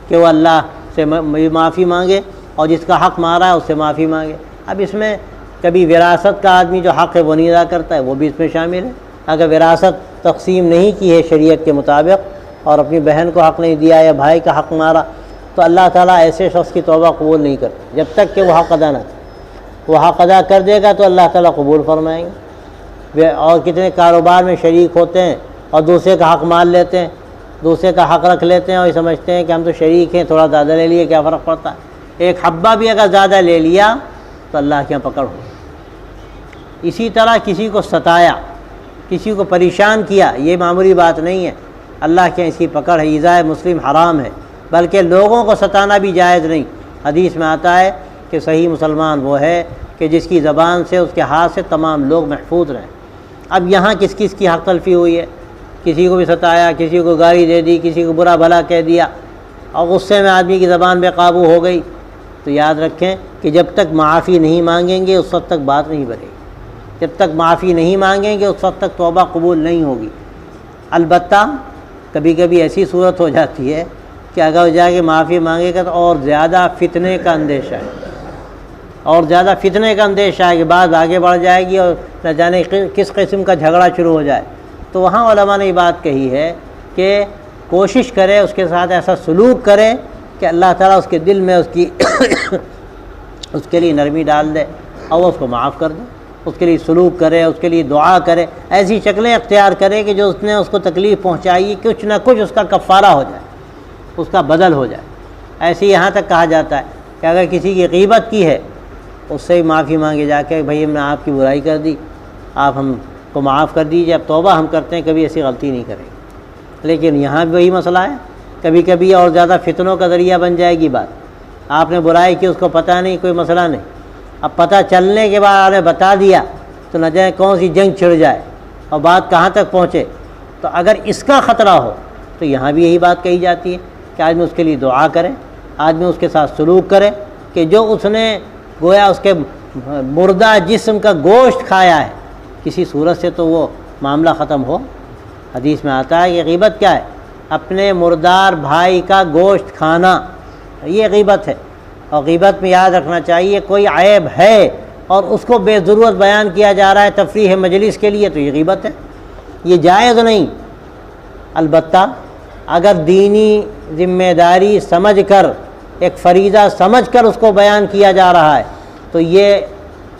کہ وہ اللہ سے معافی مانگے، اور جس کا حق مارا ہے اس سے معافی مانگے۔ اب اس میں کبھی وراثت کا آدمی جو حق ہے وہ نہیں ادا کرتا ہے، وہ بھی اس میں شامل ہے۔ اگر وراثت تقسیم نہیں کی ہے شریعت کے مطابق اور اپنی بہن کو حق نہیں دیا یا بھائی کا حق مارا، تو اللہ تعالیٰ ایسے شخص کی توبہ قبول نہیں کرتا جب تک کہ وہ حق ادا نہ کرے۔ وہ حق ادا کر دے گا تو اللہ تعالیٰ قبول فرمائیں گے۔ اور کتنے کاروبار میں شریک ہوتے ہیں اور دوسرے کا حق مان لیتے ہیں، دوسرے کا حق رکھ لیتے ہیں اور یہ سمجھتے ہیں کہ ہم تو شریک ہیں، تھوڑا زیادہ لے لیے کیا فرق پڑتا ہے۔ ایک حبہ بھی اگر زیادہ لے لیا تو اللہ کے یہاں پکڑ ہو۔ اسی طرح کسی کو ستایا، کسی کو پریشان کیا، یہ معمولی بات نہیں ہے، اللہ کے اس کی پکڑ ہے۔ ایذاء مسلم حرام ہے، بلکہ لوگوں کو ستانا بھی جائز نہیں۔ حدیث میں آتا ہے کہ صحیح مسلمان وہ ہے کہ جس کی زبان سے اس کے ہاتھ سے تمام لوگ محفوظ رہیں۔ اب یہاں کس کس کی حق تلفی ہوئی ہے، کسی کو بھی ستایا، کسی کو گالی دے دی، کسی کو برا بھلا کہہ دیا، اور غصے میں آدمی کی زبان بے قابو ہو گئی، تو یاد رکھیں کہ جب تک معافی نہیں مانگیں گے اس وقت تک بات نہیں بنے گی۔ جب تک معافی نہیں مانگیں گے اس وقت تک توبہ قبول نہیں ہوگی۔ البتہ کبھی کبھی ایسی صورت ہو جاتی ہے کہ اگر جا کے معافی مانگے گا تو اور زیادہ فتنے کا اندیشہ ہے، اور زیادہ فتنے کا اندیشہ ہے کہ بات آگے بڑھ جائے گی اور نہ جانے کس قسم کا جھگڑا شروع ہو جائے۔ تو وہاں علماء نے یہ بات کہی ہے کہ کوشش کرے اس کے ساتھ ایسا سلوک کرے کہ اللہ تعالیٰ اس کے دل میں اس کے لیے نرمی ڈال دے اور وہ اس کو معاف کر دے، اس کے لیے سلوک کرے، اس کے لیے دعا کرے، ایسی شکلیں اختیار کرے کہ جو اس نے اس کو تکلیف پہنچائی کچھ نہ کچھ اس کا کفارہ ہو جائے، اس کا بدل ہو جائے۔ ایسے یہاں تک کہا جاتا ہے کہ اگر کسی کی غیبت کی ہے اس سے معافی مانگے جا کے، بھائی ہم نے آپ کی برائی کر دی، آپ ہم کو معاف کر دیجیے، اب توبہ ہم کرتے ہیں، کبھی ایسی غلطی نہیں کریں گے۔ لیکن یہاں بھی وہی مسئلہ ہے، کبھی کبھی اور زیادہ فتنوں کا ذریعہ بن جائے گی بات۔ آپ نے برائی کی، اس کو پتہ نہیں، کوئی مسئلہ نہیں، اب پتہ چلنے کے بعد آپ نے بتا دیا تو نہ جائے کون سی جنگ چھڑ جائے اور بات کہاں تک پہنچے۔ تو اگر اس کا خطرہ ہو تو یہاں بھی یہی بات کہی جاتی ہے کہ آدمی اس کے لیے دعا کرے، آدمی اس کے ساتھ سلوک کرے کہ جو اس نے گویا اس کے مردہ جسم کا گوشت کھایا ہے کسی صورت سے تو وہ معاملہ ختم ہو۔ حدیث میں آتا ہے کہ غیبت کیا ہے؟ اپنے مردار بھائی کا گوشت کھانا، یہ غیبت ہے۔ اور غیبت میں یاد رکھنا چاہیے کوئی عیب ہے اور اس کو بے ضرورت بیان کیا جا رہا ہے تفریح مجلس کے لیے تو یہ غیبت ہے، یہ جائز نہیں۔ البتہ اگر دینی ذمہ داری سمجھ کر، ایک فریضہ سمجھ کر اس کو بیان کیا جا رہا ہے تو یہ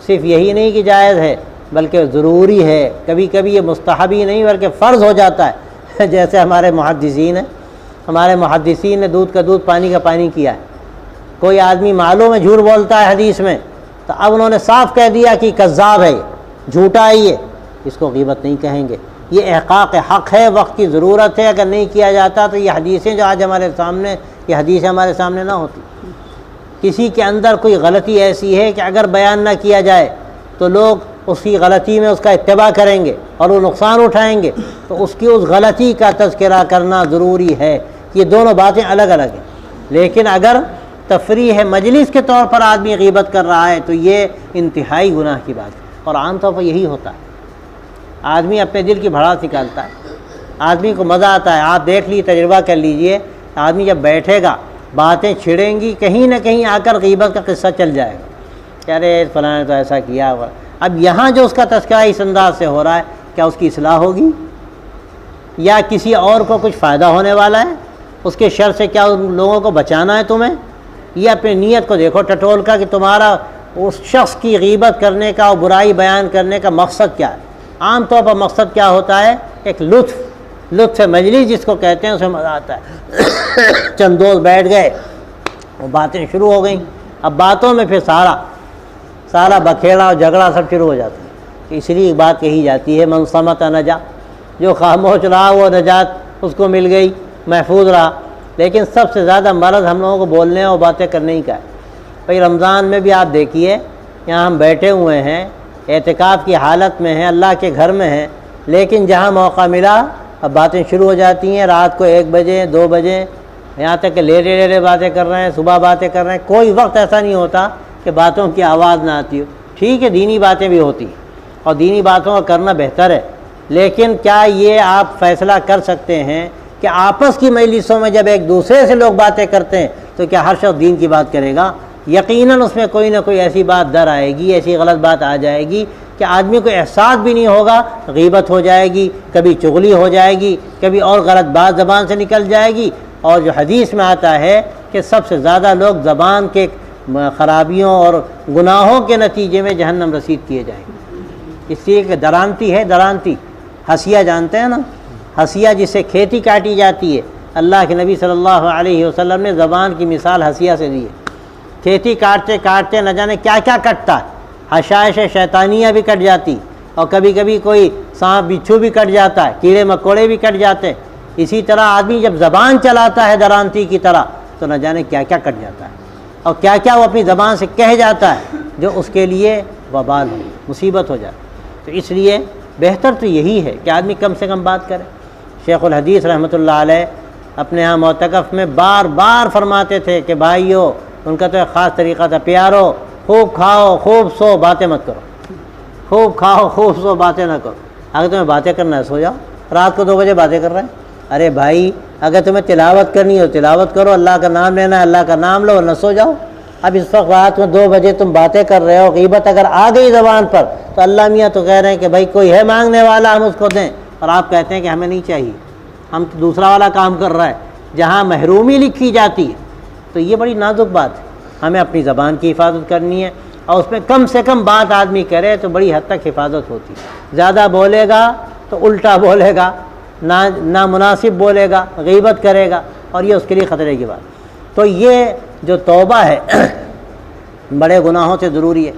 صرف یہی نہیں کہ جائز ہے بلکہ ضروری ہے، کبھی کبھی یہ مستحب ہی نہیں بلکہ فرض ہو جاتا ہے۔ جیسے ہمارے محدثین ہیں، ہمارے محدثین نے دودھ کا دودھ پانی کا پانی کیا ہے۔ کوئی آدمی معلوم میں جھوٹ بولتا ہے حدیث میں تو اب انہوں نے صاف کہہ دیا کہ کذاب ہے، جھوٹا ہے، یہ اس کو غیبت نہیں کہیں گے، یہ احقاق حق ہے، وقت کی ضرورت ہے، اگر نہیں کیا جاتا تو یہ حدیثیں جو آج ہمارے سامنے، یہ حدیثیں ہمارے سامنے نہ ہوتی۔ کسی کے اندر کوئی غلطی ایسی ہے کہ اگر بیان نہ کیا جائے تو لوگ اس کی غلطی میں اس کا اتباع کریں گے اور وہ نقصان اٹھائیں گے، تو اس کی اس غلطی کا تذکرہ کرنا ضروری ہے۔ یہ دونوں باتیں الگ الگ ہیں، لیکن اگر تفریح مجلس کے طور پر آدمی غیبت کر رہا ہے تو یہ انتہائی گناہ کی بات ہے، اور عام طور پر یہی ہوتا ہے۔ آدمی اپنے دل کی بھڑاس نکالتا ہے، آدمی کو مزہ آتا ہے۔ آپ دیکھ لیجیے، تجربہ کر لیجئے، آدمی جب بیٹھے گا باتیں چھڑیں گی، کہیں نہ کہیں آ کر غیبت کا قصہ چل جائے گا، کہ ارے فلاں نے تو ایسا کیا ہوا. اب یہاں جو اس کا تذکرہ اس انداز سے ہو رہا ہے، کیا اس کی اصلاح ہوگی یا کسی اور کو کچھ فائدہ ہونے والا ہے؟ اس کے شر سے کیا ان لوگوں کو بچانا ہے تمہیں؟ یہ اپنی نیت کو دیکھو ٹٹول کا کہ تمہارا اس شخص کی غیبت کرنے کا اور برائی بیان کرنے کا مقصد کیا ہے. عام طور پر مقصد کیا ہوتا ہے؟ ایک لطف مجلس جس کو کہتے ہیں، اس میں مزہ آتا ہے. چند دوست بیٹھ گئے، وہ باتیں شروع ہو گئیں. اب باتوں میں پھر سارا بکھیڑا اور جھگڑا سب شروع ہو جاتا ہے. اس لیے ایک بات کہی جاتی ہے، من صمت نجا، جو خاموش رہا وہ نجات اس کو مل گئی، محفوظ رہا. لیکن سب سے زیادہ مرض ہم لوگوں کو بولنے اور باتیں کرنے ہی کا ہے. بھائی رمضان میں بھی آپ دیکھیے، یہاں ہم بیٹھے ہوئے ہیں، اعتکاف کی حالت میں ہیں، اللہ کے گھر میں ہیں، لیکن جہاں موقع ملا اب باتیں شروع ہو جاتی ہیں. رات کو 1 بجے 2 بجے، یہاں تک کہ لیٹے باتیں کر رہے ہیں، صبح باتیں کر رہے ہیں. کوئی وقت ایسا نہیں ہوتا کہ باتوں کی آواز نہ آتی ہو. ٹھیک ہے، دینی باتیں بھی ہوتی ہیں اور دینی باتوں کا کرنا بہتر ہے، لیکن کیا یہ آپ فیصلہ کر سکتے ہیں کہ آپس کی مجلسوں میں جب ایک دوسرے سے لوگ باتیں کرتے ہیں تو کیا ہر شخص دین کی بات کرے گا؟ یقیناً اس میں کوئی نہ کوئی ایسی بات در آئے گی، ایسی غلط بات آ جائے گی کہ آدمی کو احساس بھی نہیں ہوگا. غیبت ہو جائے گی، کبھی چغلی ہو جائے گی، کبھی اور غلط بات زبان سے نکل جائے گی. اور جو حدیث میں آتا ہے کہ سب سے زیادہ لوگ زبان کے خرابیوں اور گناہوں کے نتیجے میں جہنم رسید کیے جائیں گے. اس لیے کہ درانتی ہے، درانتی ہسیہ جانتے ہیں نا، ہسیہ جس سے کھیتی کاٹی جاتی ہے. اللہ کے نبی صلی اللہ علیہ وسلم نے زبان کی مثال ہسیہ سے دی ہے. کھیتی کاٹتے کاٹتے نہ جانے کیا کیا کٹتا ہے، حشائش شیطانیہ بھی کٹ جاتی، اور کبھی کبھی کوئی سانپ بچھو بھی کٹ جاتا ہے، کیڑے مکوڑے بھی کٹ جاتے ہیں. اسی طرح آدمی جب زبان چلاتا ہے درانتی کی طرح تو نہ جانے کیا کیا کٹ جاتا ہے، اور کیا کیا وہ اپنی زبان سے کہہ جاتا ہے جو اس کے لیے وبال ہو، مصیبت ہو جاتی. تو اس لیے بہتر تو یہی ہے کہ آدمی کم سے کم بات کرے. شیخ الحدیث رحمۃ اللہ علیہ اپنے ہاں معتکف میں بار بار فرماتے تھے کہ بھائیو، ان کا تو ایک خاص طریقہ تھا، پیارو خوب کھاؤ خوب سو، باتیں مت کرو. خوب کھاؤ خوب سو، باتیں نہ کرو. اگر تمہیں باتیں کرنا ہے سو جاؤ. رات کو 2 بجے باتیں کر رہے ہیں. ارے بھائی، اگر تمہیں تلاوت کرنی ہو تلاوت کرو، اللہ کا نام لینا ہے اللہ کا نام لو، نہ سو جاؤ. اب اس وقت رات میں 2 بجے تم باتیں کر رہے ہو، غیبت اگر آ گئی زبان پر تو اللہ میاں تو کہہ رہے ہیں کہ بھائی کوئی ہے مانگنے والا، ہم اس کو دیں، اور آپ کہتے ہیں کہ ہمیں نہیں چاہیے، ہم تو دوسرا والا کام کر رہا ہے جہاں محرومی لکھی جاتی ہے. تو یہ بڑی نازک بات ہے. ہمیں اپنی زبان کی حفاظت کرنی ہے، اور اس میں کم سے کم بات آدمی کرے تو بڑی حد تک حفاظت ہوتی ہے. زیادہ بولے گا تو الٹا بولے گا، نامناسب بولے گا، غیبت کرے گا، اور یہ اس کے لیے خطرے کی بات. تو یہ جو توبہ ہے بڑے گناہوں سے ضروری ہے،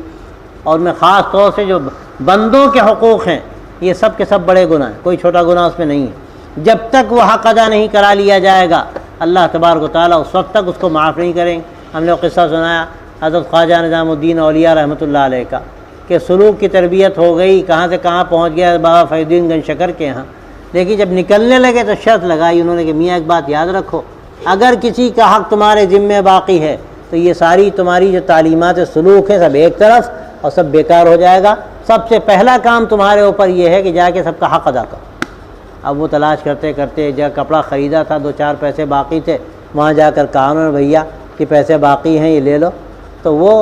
اور میں خاص طور سے جو بندوں کے حقوق ہیں یہ سب کے سب بڑے گناہ ہیں، کوئی چھوٹا گناہ اس میں نہیں ہے. جب تک وہ حق ادا نہیں کرا لیا جائے گا اللہ تبارک و تعالیٰ اس وقت تک اس کو معاف نہیں کریں گے. ہم نے قصہ سنایا حضرت خواجہ نظام الدین اولیاء رحمۃ اللہ علیہ کا کہ سلوک کی تربیت ہو گئی، کہاں سے کہاں پہنچ گیا بابا فیض الدین گنج شکر کے یہاں. لیکن جب نکلنے لگے تو شرط لگائی انہوں نے کہ میاں ایک بات یاد رکھو، اگر کسی کا حق تمہارے ذمے باقی ہے تو یہ ساری تمہاری جو تعلیمات سلوک ہیں سب ایک طرف اور سب بیکار ہو جائے گا. سب سے پہلا کام تمہارے اوپر یہ ہے کہ جا کے سب کا حق ادا کرو. اب وہ تلاش کرتے کرتے جب کپڑا خریدا تھا 2-4 پیسے باقی تھے، وہاں جا کر کہا انہوں نے بھیا کہ پیسے باقی ہیں یہ لے لو. تو وہ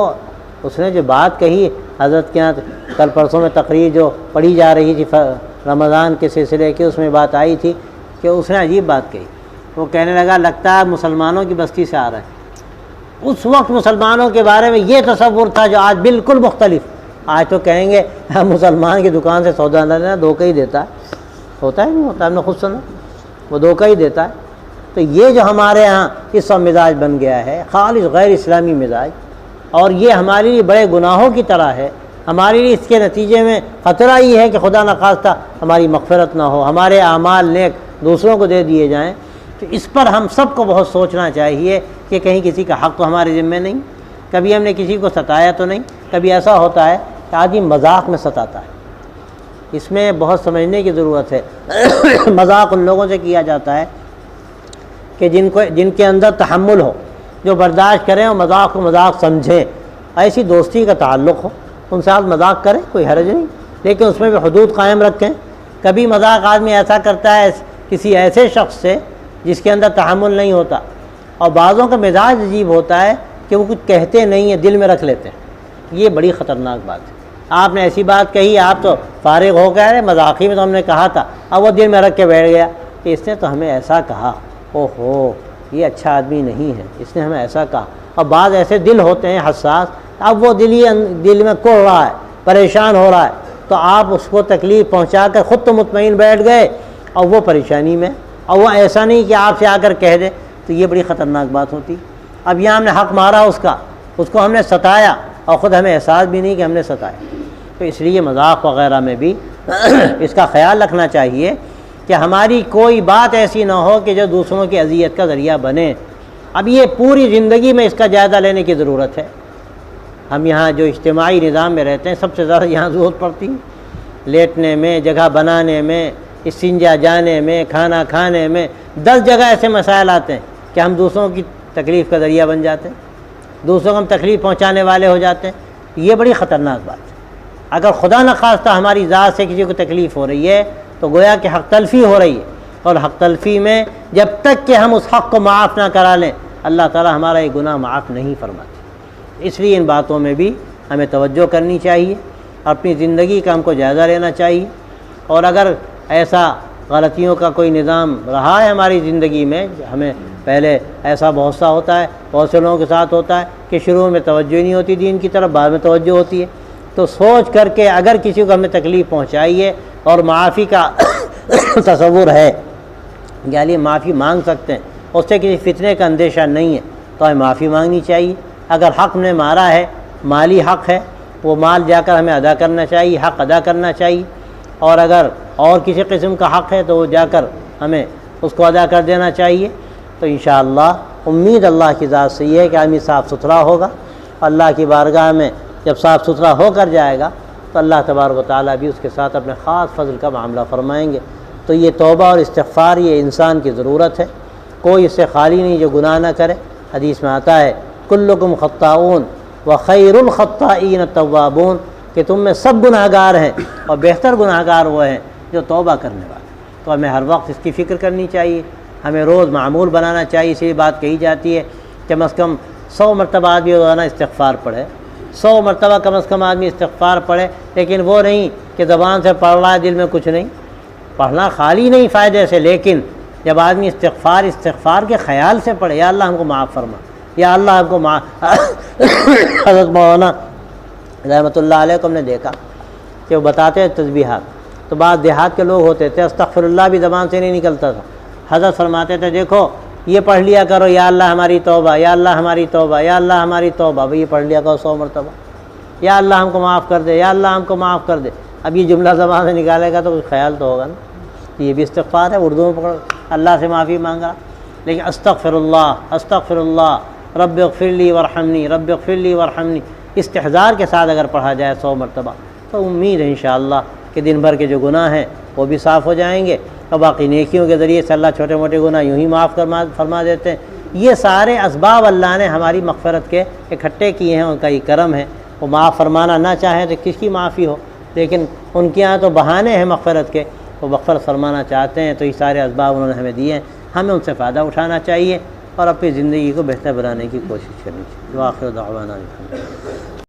اس نے جو بات کہی حضرت کے یہاں کل پرسوں میں تقریر جو پڑھی جا رہی تھی رمضان کے سلسلے کی، اس میں بات آئی تھی کہ اس نے عجیب بات کہی. وہ کہنے لگا لگتا ہے مسلمانوں کی بستی سے آ رہا ہے. اس وقت مسلمانوں کے بارے میں یہ تصور تھا جو آج بالکل مختلف. آج تو کہیں گے مسلمان کی دکان سے سودا لینا دھوکہ ہی دیتا ہے. ہوتا ہے نہیں ہوتا، ہم نے خود سنا، وہ دھوکہ ہی دیتا ہے. تو یہ جو ہمارے ہاں اس وقت مزاج بن گیا ہے خالص غیر اسلامی مزاج، اور یہ ہمارے لیے بڑے گناہوں کی طرح ہے. ہمارے لیے اس کے نتیجے میں خطرہ یہ ہے کہ خدا نخواستہ ہماری مغفرت نہ ہو، ہمارے اعمال نیک دوسروں کو دے دیے جائیں. تو اس پر ہم سب کو بہت سوچنا چاہیے کہ کہیں کسی کا حق تو ہمارے ذمے نہیں، کبھی ہم نے کسی کو ستایا تو نہیں. کبھی ایسا ہوتا ہے کہ آدمی مذاق میں ستاتا ہے، اس میں بہت سمجھنے کی ضرورت ہے. مذاق ان لوگوں سے کیا جاتا ہے کہ جن کے اندر تحمل ہو، جو برداشت کریں اور مذاق کو مذاق سمجھیں، ایسی دوستی کا تعلق ہو، ان سے آپ مذاق کریں کوئی حرج نہیں، لیکن اس میں بھی حدود قائم رکھیں. کبھی مذاق آدمی ایسا کرتا ہے کسی ایسے شخص سے جس کے اندر تحمل نہیں ہوتا، اور بعضوں کا مزاج عجیب ہوتا ہے کہ وہ کچھ کہتے نہیں ہیں، دل میں رکھ لیتے ہیں. یہ بڑی خطرناک بات ہے۔ آپ نے ایسی بات کہی، آپ تو فارغ ہو گئے، مذاقی میں تو ہم نے کہا تھا، اب وہ دل میں رکھ کے بیٹھ گیا کہ اس نے تو ہمیں ایسا کہا، اوہو یہ اچھا آدمی نہیں ہے، اس نے ہمیں ایسا کہا۔ اور بعض ایسے دل ہوتے ہیں حساس، اب وہ دل میں کوڑ رہا ہے، پریشان ہو رہا ہے، تو آپ اس کو تکلیف پہنچا کر خود تو مطمئن بیٹھ گئے اور وہ پریشانی میں، اور وہ ایسا نہیں کہ آپ سے آ کر کہہ دے، تو یہ بڑی خطرناک بات ہوتی۔ اب یہاں ہم نے حق مارا اس کو ہم نے ستایا اور خود ہمیں احساس بھی نہیں کہ ہم نے ستایا۔ تو اس لیے مذاق وغیرہ میں بھی اس کا خیال رکھنا چاہیے کہ ہماری کوئی بات ایسی نہ ہو کہ جو دوسروں کی اذیت کا ذریعہ بنے۔ اب یہ پوری زندگی میں اس کا جائزہ لینے کی ضرورت ہے۔ ہم یہاں جو اجتماعی نظام میں رہتے ہیں، سب سے زیادہ یہاں ضرورت پڑتی ہے، لیٹنے میں، جگہ بنانے میں، استنجا جانے میں، کھانا کھانے میں، 10 جگہ ایسے مسائل آتے ہیں کہ ہم دوسروں کی تکلیف کا ذریعہ بن جاتے ہیں، دوسروں کو ہم تکلیف پہنچانے والے ہو جاتے ہیں۔ یہ بڑی خطرناک بات ہے۔ اگر خدا نخواستہ ہماری ذات سے کسی کو تکلیف ہو رہی ہے تو گویا کہ حق تلفی ہو رہی ہے، اور حق تلفی میں جب تک کہ ہم اس حق کو معاف نہ کرا لیں، اللہ تعالی ہمارا یہ گناہ معاف نہیں فرماتے۔ اس لیے ان باتوں میں بھی ہمیں توجہ کرنی چاہیے، اپنی زندگی کا ہم کو جائزہ لینا چاہیے، اور اگر ایسا غلطیوں کا کوئی نظام رہا ہے ہماری زندگی میں، ہمیں پہلے ایسا بہت سا ہوتا ہے، بہت سے لوگوں کے ساتھ ہوتا ہے کہ شروع میں توجہ نہیں ہوتی دین کی طرف، بعد میں توجہ ہوتی ہے، تو سوچ کر کے اگر کسی کو ہم نے تکلیف پہنچائی ہے اور معافی کا تصور ہے، یعنی معافی مانگ سکتے ہیں، اس سے کسی فتنے کا اندیشہ نہیں ہے، تو ہمیں معافی مانگنی چاہیے۔ اگر حق نے مارا ہے، مالی حق ہے، وہ مال جا کر ہمیں ادا کرنا چاہیے، حق ادا کرنا چاہیے، اور اگر اور کسی قسم کا حق ہے تو وہ جا کر ہمیں اس کو ادا کر دینا چاہیے۔ تو انشاءاللہ امید اللہ کی ذات سے یہ ہے کہ آدمی صاف ستھرا ہوگا، اللہ کی بارگاہ میں جب صاف ستھرا ہو کر جائے گا تو اللہ تبارک و تعالیٰ بھی اس کے ساتھ اپنے خاص فضل کا معاملہ فرمائیں گے۔ تو یہ توبہ اور استغفار یہ انسان کی ضرورت ہے، کوئی اس سے خالی نہیں جو گناہ نہ کرے۔ حدیث میں آتا ہے کلکم خطاؤن وخیر الخطائین التوابون، کہ تم میں سب گناہ گار ہیں اور بہتر گناہ گار وہ ہیں جو توبہ کرنے والے۔ تو ہمیں ہر وقت اس کی فکر کرنی چاہیے، ہمیں روز معمول بنانا چاہیے۔ اسی بات کہی جاتی ہے کہ کم از کم 100 مرتبہ آدمی روزانہ استغفار پڑھے، 100 مرتبہ کم از کم آدمی استغفار پڑھے، لیکن وہ نہیں کہ زبان سے پڑھ رہا ہے دل میں کچھ نہیں۔ پڑھنا خالی نہیں فائدے سے، لیکن جب آدمی استغفار کے خیال سے پڑھے، یا اللہ ہم کو معاف فرما، یا اللہ ہم کو معاف۔ حضرت مولانا رحمۃ اللہ علیہ کو ہم نے دیکھا کہ وہ بتاتے ہیں تسبیحات، تو بعض دیہات کے لوگ ہوتے تھے استغفر اللہ بھی زبان سے نہیں نکلتا تھا، حضرت فرماتے تھے دیکھو یہ پڑھ لیا کرو، یا اللہ ہماری توبہ، یا اللہ ہماری توبہ، یا اللہ ہماری توبہ، بھئی یہ پڑھ لیا کرو 100 مرتبہ، یا اللہ ہم کو معاف کر دے، یا اللہ ہم کو معاف کر دے۔ اب یہ جملہ زبان سے نکالے گا تو کچھ خیال تو ہوگا نا، یہ بھی استغفار ہے، اردو میں پڑھ اللہ سے معافی مانگا، لیکن استغفر اللہ رب اغفر لی ورحمنی، رب اغفر لی ورحمنی، استحضار کے ساتھ اگر پڑھا جائے 100 مرتبہ تو امید ہے انشاءاللہ کہ دن بھر کے جو گناہ ہیں وہ بھی صاف ہو جائیں گے، اور باقی نیکیوں کے ذریعے سے اللہ چھوٹے موٹے گناہ یوں ہی معاف فرما دیتے ہیں۔ یہ سارے اسباب اللہ نے ہماری مغفرت کے اکٹھے کیے ہیں، ان کا یہ کرم ہے۔ وہ معاف فرمانا نہ چاہیں تو کس کی معافی ہو، لیکن ان کے یہاں تو بہانے ہیں مغفرت کے، وہ مغفرت فرمانا چاہتے ہیں، تو یہ سارے اسباب انہوں نے ہمیں دیے ہیں، ہمیں ان سے فائدہ اٹھانا چاہیے اور اپنی زندگی کو بہتر بنانے کی کوشش کرنی چاہیے۔ وآخر دعوانا الحمدللہ۔